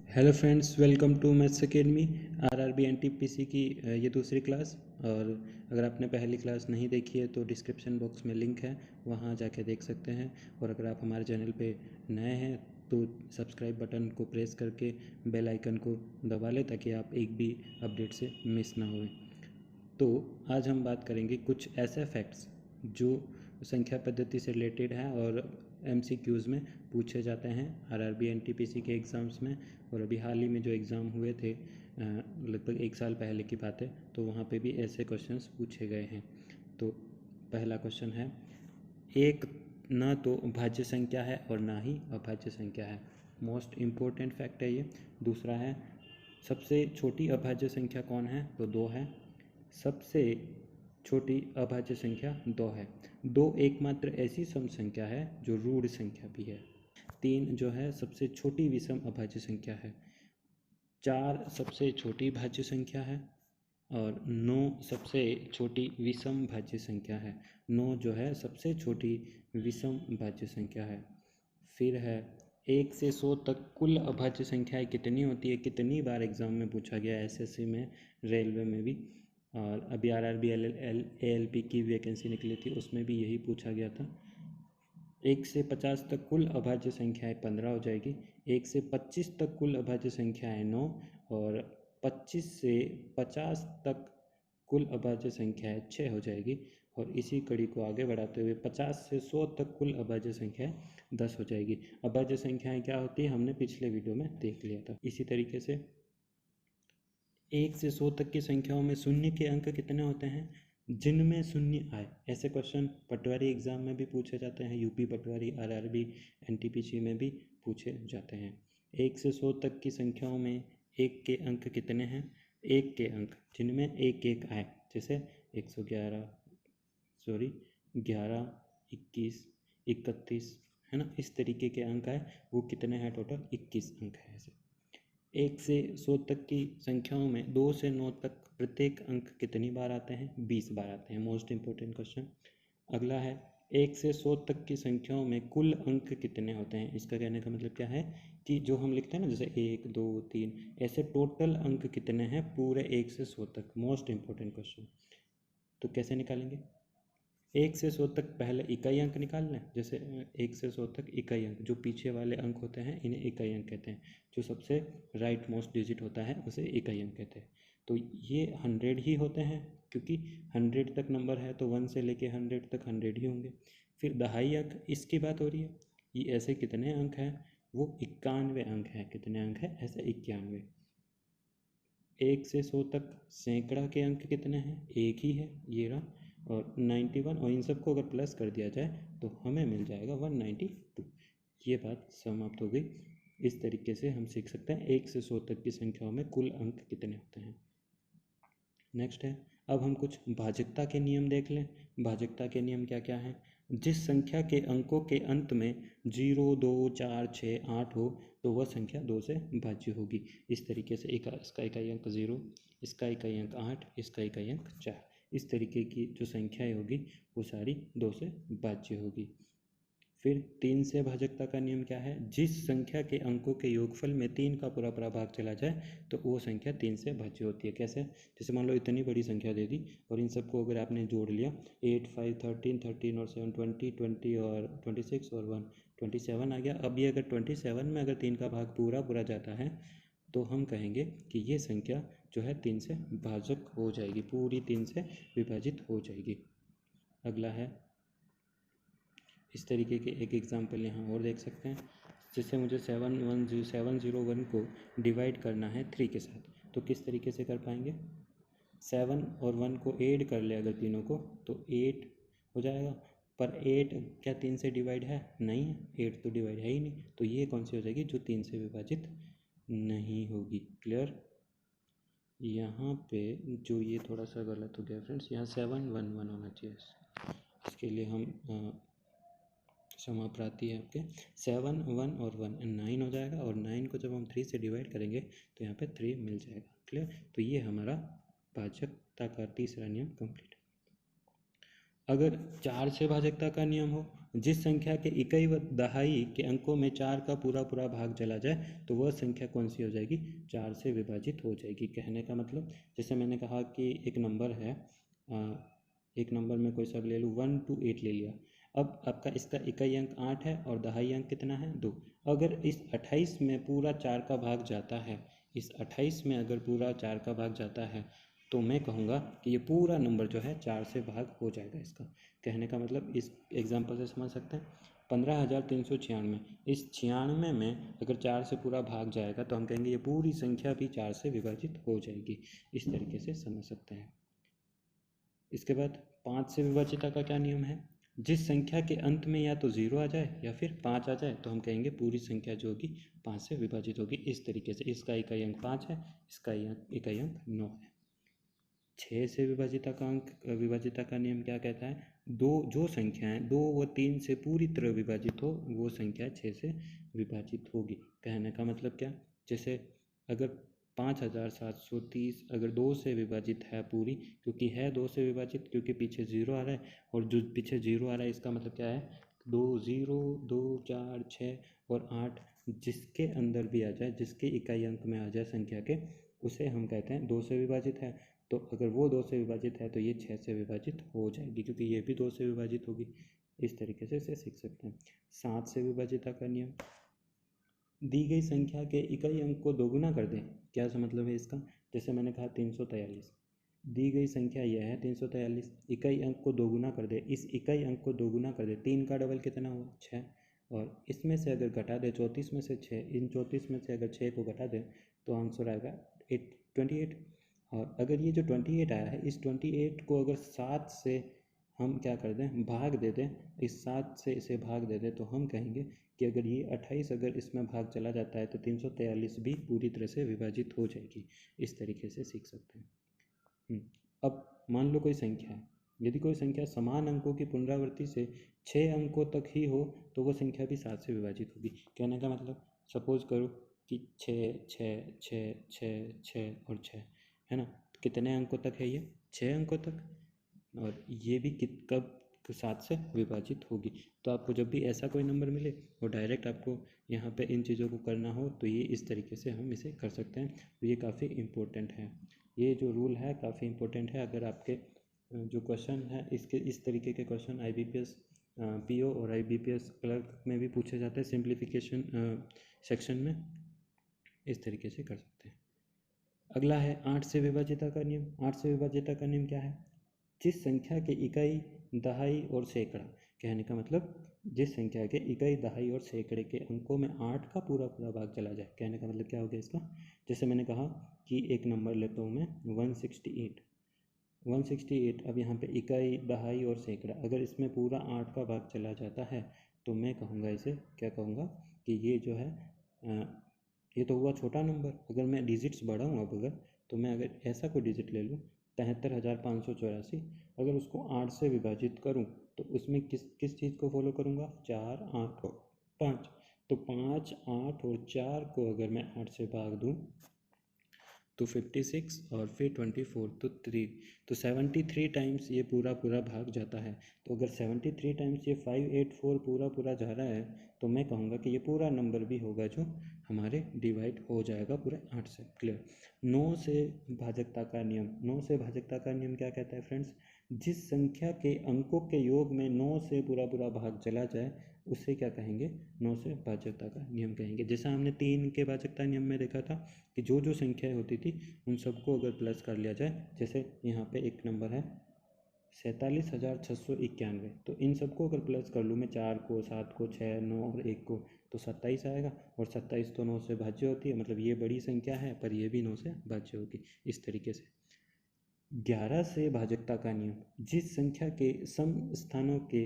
Hello friends, welcome to maths academy RRB NTPC की ये दूसरी क्लास। और अगर आपने पहली क्लास नहीं देखी है तो डिस्क्रिप्शन बॉक्स में लिंक है, वहाँ जाके देख सकते हैं। और अगर आप हमारे चैनल पे नए हैं तो सब्सक्राइब बटन को प्रेस करके बेल आइकन को दबा लें ताकि आप एक भी अपडेट से मिस ना होए। तो आज हम बात करेंगे कुछ ऐसे फैक्ट्स जो संख्या पद्धति से रिलेटेड हैं और एमसीक्यूज़ में पूछे जाते हैं आरआरबी एनटीपीसी के एग्ज़ाम्स में। और अभी हाल ही में जो एग्ज़ाम हुए थे लगभग एक साल पहले की बात है, तो वहाँ पे भी ऐसे क्वेश्चंस पूछे गए हैं। तो पहला क्वेश्चन है, एक ना तो भाज्य संख्या है और ना ही अभाज्य संख्या है। मोस्ट इम्पोर्टेंट फैक्ट है ये। दूसरा है, सबसे छोटी अभाज्य संख्या कौन है? तो 2 है। सबसे छोटी अभाज्य संख्या 2 है। 2 एकमात्र ऐसी सम संख्या है जो रूढ़ संख्या भी है। 3 जो है सबसे छोटी विषम अभाज्य संख्या है। 4 सबसे छोटी भाज्य संख्या है और 9 सबसे छोटी विषम भाज्य संख्या है। 9 जो है सबसे छोटी विषम भाज्य संख्या है। फिर है, 1 से 100 तक कुल अभाज्य संख्याएं कितनी होती है? कितनी बार एग्जाम में पूछा गया, एसएससी में, रेलवे में भी। और अभी आरआरबी एएलपी की वैकेंसी निकली थी, उसमें भी यही पूछा गया था। 1 से 50 तक कुल अभाज्य संख्याएं 15 हो जाएगी। 1 से 25 तक कुल अभाज्य संख्याएं 9 और 25 से 50 तक कुल अभाज्य संख्याएं 6 हो जाएगी। और इसी कड़ी को आगे बढ़ाते हुए 50 से 100 तक कुल अभाज्य संख्याएं 10 हो जाएगी। अभाज्य संख्याएं क्या होती है हमने पिछले वीडियो में देख लिया था। इसी तरीके से 1 से 100 तक की संख्याओं में शून्य के अंक कितने होते हैं जिनमें शून्य आए? ऐसे क्वेश्चन पटवारी एग्जाम में भी पूछे जाते हैं, यूपी पटवारी, आरआरबी एनटीपीसी में भी पूछे जाते हैं। 1 से 100 तक की संख्याओं में 1 के अंक कितने हैं? 1 के अंक जिनमें 1 1 आए, जैसे 111, 11, 21, 31, है ना, इस तरीके के अंक आए, वो कितने हैं? टोटल 21 अंक है। ऐसे 1 से 100 तक की संख्याओं में 2 से 9 तक प्रत्येक अंक कितनी बार आते हैं? 20 बार आते हैं। Most important question. अगला है, 1 से 100 तक की संख्याओं में कुल अंक कितने होते हैं? इसका कहने का मतलब क्या है कि जो हम लिखते हैं ना, जैसे 1 2 3, ऐसे टोटल अंक कितने हैं पूरे 1 से 100 तक? Most important question. तो कैसे निकालेंगे? 1 से 100 तक पहले इकाई अंक निकालना है। जैसे 1 से 100 तक इकाई अंक, जो पीछे वाले अंक होते हैं इन्हें इकाई अंक कहते हैं। जो सबसे राइट मोस्ट डिजिट होता है उसे इकाई अंक कहते हैं। तो ये 100 ही होते हैं, क्योंकि 100 तक नंबर है तो 1 से लेके 100 तक 100 ही होंगे। फिर दहाई अंक, इसकी बात हो रही है। ये ऐसे कितने अंक हैं? वो 91 अंक हैं। कितने अंक हैं? ऐसे 91। 1 से 100 तक सैकड़ा के अंक कितने हैं? एक ही है, ये रहा, और 91। और इन सबको अगर प्लस कर दिया जाए तो हमें मिल जाएगा 192। ये बात समाप्त हो गई। इस तरीके से हम सीख सकते हैं 1 से 100 तक की संख्याओं में कुल अंक कितने होते हैं। नेक्स्ट है, अब हम कुछ भाजकता के नियम देख लें। भाजकता के नियम क्या क्या हैं? जिस संख्या के अंकों के अंत में 0 2 4 6 8 हो तो वह संख्या 2 से भाज्य होगी। इस तरीके से इसका इकाई अंक 0, इसका इकाई अंक 8, इसका इकाई अंक 4। इस तरीके की जो संख्याएं होगी वो सारी 2 से भाज्य होगी। फिर 3 से भाजकता का नियम क्या है? जिस संख्या के अंकों के योगफल में 3 का पूरा पूरा भाग चला जाए तो वो संख्या 3 से भाज्य होती है। कैसे? जैसे मान लो इतनी बड़ी संख्या दे दी और इन सबको अगर आपने जोड़ लिया, 8 5 13 13 और 7 20 20 और 26 और 1 27 आ गया। अब ये अगर 27 में अगर 3 का भाग पूरा पूरा जाता है तो हम कहेंगे कि ये संख्या जो है 3 से भाजक हो जाएगी, पूरी 3 से विभाजित हो जाएगी। अगला है, इस तरीके के एक एग्जाम्पल यहाँ और देख सकते हैं। जैसे मुझे 701 को डिवाइड करना है 3 के साथ, तो किस तरीके से कर पाएंगे? 7 और 1 को ऐड कर ले अगर तीनों को तो 8 हो जाएगा। पर 8 क्या 3 से डिवाइड है? नहीं है, 8 तो डिवाइड है ही नहीं। तो ये कौन सी हो जाएगी? जो 3 से विभाजित नहीं होगी। क्लियर? यहाँ पे जो ये थोड़ा सा गलत हो गया फ्रेंड्स, यहाँ 7 1 1 होना चाहिए। इसके लिए हम क्षमा प्रार्थी है आपके। 7 1 और 1 9 हो जाएगा, और 9 को जब हम 3 से डिवाइड करेंगे तो यहाँ पे 3 मिल जाएगा। क्लियर? तो ये हमारा भाजकता का तीसरा नियम कंप्लीट। अगर 4 से भाजकता का नियम हो जिस संख्या के इकाई व दहाई के अंकों में 4 का पूरा पूरा भाग चला जाए तो वह संख्या कौन सी हो जाएगी, 4 से विभाजित हो जाएगी। कहने का मतलब जैसे मैंने कहा कि एक नंबर है, एक नंबर में कोई सा ले लूँ, 1 to 8 ले लिया। अब आपका इसका इकाई अंक 8 है और दहाई अंक कितना है, 2। अगर इस 28 में पूरा 4 का भाग जाता है, इस 28 में अगर पूरा 4 का भाग जाता है तो मैं कहूँगा कि ये पूरा नंबर जो है 4 से भाग हो जाएगा इसका। कहने का मतलब इस एग्जाम्पल से समझ सकते हैं, 15,396, इस 96 में अगर 4 से पूरा भाग जाएगा तो हम कहेंगे ये पूरी संख्या भी 4 से विभाजित हो जाएगी। इस तरीके से समझ सकते हैं। इसके बाद 5 से विभाजिता का क्या नियम है, जिस संख्या के अंत में या तो 0 आ जाए या फिर 5 आ जाए तो हम कहेंगे पूरी संख्या जो होगी 5 से विभाजित होगी। इस तरीके से इसका इकाई अंक 5 है, इसका इकाई अंक 9 है। 6 से विभाजिता का नियम क्या कहता है, दो जो संख्याएं 2 व 3 से पूरी तरह विभाजित हो वो संख्या 6 से विभाजित होगी। कहने का मतलब क्या, जैसे अगर 5,730 अगर 2 से विभाजित है पूरी, क्योंकि है 2 से विभाजित क्योंकि पीछे 0 आ रहा है, और जो पीछे 0 आ रहा है इसका मतलब क्या है, 2 0 2 4 6 और 8 जिसके अंदर भी आ जाए, जिसके इकाई अंक में आ जाए संख्या के, उसे हम कहते हैं 2 से विभाजित है। तो अगर वो 2 से विभाजित है तो ये 6 से विभाजित हो जाएगी क्योंकि ये भी 2 से विभाजित होगी। इस तरीके से इसे सीख सकते हैं। 7 से विभाजिता का नियम, दी गई संख्या के इकाई अंक को दोगुना कर दें। क्या मतलब है इसका, जैसे मैंने कहा 343, दी गई संख्या यह है 343, इकाई अंक को दोगुना कर दे, इस इकाई अंक को दोगुना कर दे, 3 का डबल कितना हुआ, 6, और इसमें से अगर घटा दे 34 में से 6, इन 34 में से अगर 6 को घटा दे तो आंसर आएगा 28। और अगर ये जो 28 आया है, इस 28 को अगर 7 से हम क्या कर दें, भाग दे दें, इस 7 से इसे भाग दे दें तो हम कहेंगे कि अगर ये 28 अगर इसमें भाग चला जाता है तो 343 भी पूरी तरह से विभाजित हो जाएगी। इस तरीके से सीख सकते हैं। अब मान लो कोई संख्या है, यदि कोई संख्या समान अंकों की पुनरावृत्ति से 6 अंकों तक ही हो तो वो संख्या भी 7 से विभाजित होगी। कहने का मतलब सपोज करो कि 6 6 6 6 6 और 6 है ना, कितने अंकों तक है ये, 6 अंकों तक, और ये भी कब 7 से विभाजित होगी। तो आपको जब भी ऐसा कोई नंबर मिले और डायरेक्ट आपको यहाँ पे इन चीज़ों को करना हो तो ये इस तरीके से हम इसे कर सकते हैं। तो ये काफ़ी इम्पोर्टेंट है, ये जो रूल है काफ़ी इम्पोर्टेंट है। अगर आपके जो क्वेश्चन है इसके इस तरीके के क्वेश्चन IBPS PO और IBPS क्लर्क में भी पूछे जाते हैं सिंप्लीफिकेशन सेक्शन में, इस तरीके से कर सकते हैं। अगला है 8 से विभाजिता का नियम। 8 से विभाजिता का नियम क्या है, जिस संख्या के इकाई दहाई और सैकड़ा, कहने का मतलब जिस संख्या के इकाई दहाई और सैकड़े के अंकों में 8 का पूरा पूरा भाग चला जाए। कहने का मतलब क्या हो गया इसका, जैसे मैंने कहा कि एक नंबर लेता हूँ मैं 168। अब यहाँ पे इकाई दहाई और सैकड़ा, अगर इसमें पूरा 8 का भाग चला जाता है तो मैं कहूँगा इसे क्या कहूँगा कि ये जो है ये तो हुआ छोटा नंबर। अगर मैं डिजिट्स बढ़ाऊँ अब अगर, तो मैं अगर ऐसा कोई डिजिट ले लूँ 73,584, अगर उसको 8 से विभाजित करूं तो उसमें किस चीज़ को फॉलो करूंगा, 4 8 और 5। तो 5 8 और 4 को अगर मैं 8 से भाग दूं तो 56 और फिर 24 तो 3, तो 73 टाइम्स ये पूरा पूरा भाग जाता है। तो अगर 73 टाइम्स ये 584 पूरा पूरा जा रहा है तो मैं कहूँगा कि ये पूरा नंबर भी होगा जो हमारे डिवाइड हो जाएगा पूरे 8 से। क्लियर। 9 से भाजकता का नियम। 9 से भाजकता का नियम क्या कहता है फ्रेंड्स, जिस संख्या के अंकों के योग में 9 से पूरा पूरा भाग चला जाए उसे क्या कहेंगे, 9 से भाजकता का नियम कहेंगे। जैसा हमने 3 के भाजकता नियम में देखा था कि जो जो संख्याएं होती थी उन सबको अगर प्लस कर लिया जाए, जैसे यहाँ पे एक नंबर है 47,691, तो इन सबको अगर प्लस कर लूँ मैं 4 को 7 को 6 9 और 1 को तो 27 आएगा, और 27 तो 9 से भाज्य होती है, मतलब ये बड़ी संख्या है पर ये भी 9 से भाज्य होगी। इस तरीके से 11 से भाजकता का नियम, जिस संख्या के सम स्थानों के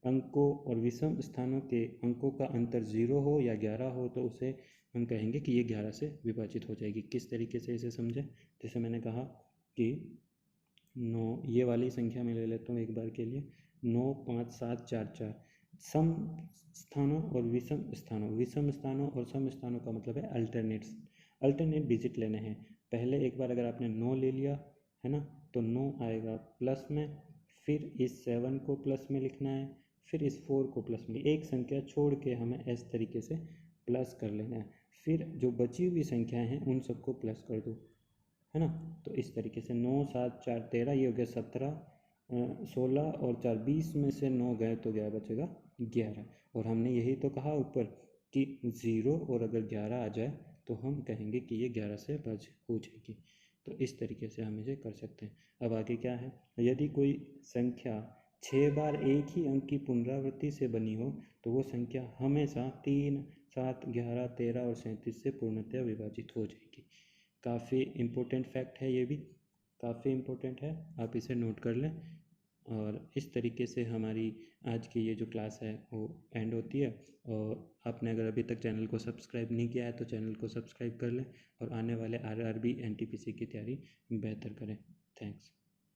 अंकों और विषम स्थानों के अंकों का अंतर 0 हो या 11 हो तो उसे हम कहेंगे कि ये 11 से विभाजित हो जाएगी। किस तरीके से इसे समझें, जैसे मैंने कहा कि 9, ये वाली संख्या मैं ले लेता हूँ एक बार के लिए, 9 5 7 4 4, सम स्थानों और विषम स्थानों और सम स्थानों का मतलब है अल्टरनेट डिजिट लेने हैं। पहले एक बार अगर आपने 9 ले लिया है ना, तो 9 आएगा प्लस में, फिर इस 7 को प्लस में लिखना है, फिर इस 4 को प्लस में, एक संख्या छोड़ के हमें इस तरीके से प्लस कर लेना है। फिर जो बची हुई संख्याएं हैं उन सबको प्लस कर दो, है ना। तो इस तरीके से 9 7 4 13, ये हो गया 17, 16 और 4 20 में से 9 गए तो क्या बचेगा 11। और हमने यही तो कहा ऊपर कि 0 और अगर 11 आ जाए तो हम कहेंगे कि ये 11 से बच हो जाएगी। तो इस तरीके से हम इसे कर सकते हैं। अब आगे क्या है, यदि कोई संख्या 6 बार एक ही अंक की पुनरावृत्ति से बनी हो तो वो संख्या हमेशा 3 7 11 13 और 37 से पूर्णतः विभाजित हो जाएगी। काफ़ी इम्पोर्टेंट फैक्ट है, ये भी काफ़ी इम्पोर्टेंट है, आप इसे नोट कर लें। और इस तरीके से हमारी आज की ये जो क्लास है वो एंड होती है। और आपने अगर अभी तक चैनल को सब्सक्राइब नहीं किया है तो चैनल को सब्सक्राइब कर लें और आने वाले RRB NTPC की तैयारी बेहतर करें। थैंक्स।